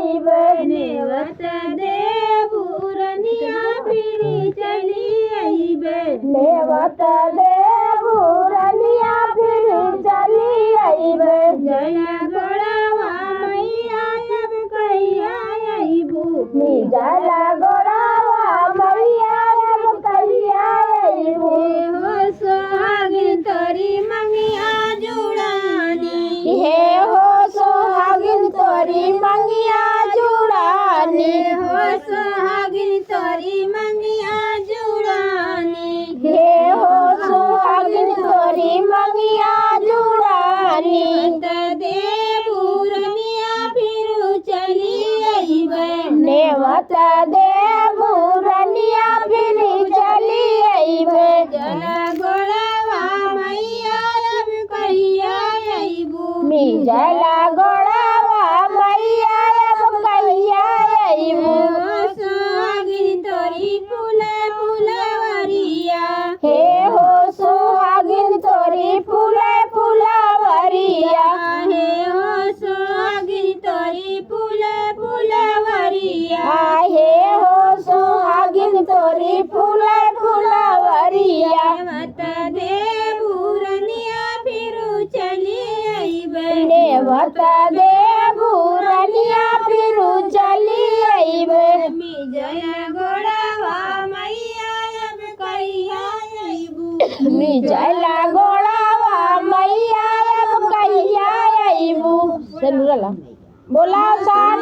अइबे नेवत देबुरनिया फिरी चली अइबे नेवत देबुरनिया फिर चली अइबे जया गोड़वा मैया अब कहिया अइबू निजला गोड़ावा मैया अब कहिया अइबू हो सोहागिन तोरी मंगिया जुड़ानी हे हो सोहागिन तोरी मंगिया जुड़ानी हो सोहागिन तोरी मंगिया जुड़ानी हे हो सोहागिन तोरी मंगिया जुड़ानी देबुरनिया फिर चली अइबे नेवत देबुरनिया फिर चली अइबे जला गोड़वा मैया अब कहिया अइबू निजला गोड़ावा मैया अब कहिया अइबू हो सोहागिन तोरी फूले फुलवरिया हे हो सोहागिन तोरी फूले फुलवरिया हे हो सोहागिन तोरी फूले फुलवरिया हे हो सोहागिन तोरी फूले फुलवरिया मत देबुरनिया फिर चली अइबे नेवत देबुरनिया फिर चली अइबे जया गोड़वा मैया अब कहिया अइबू निजला गोड़ावा मैया अब कहिया अइबू बोला सान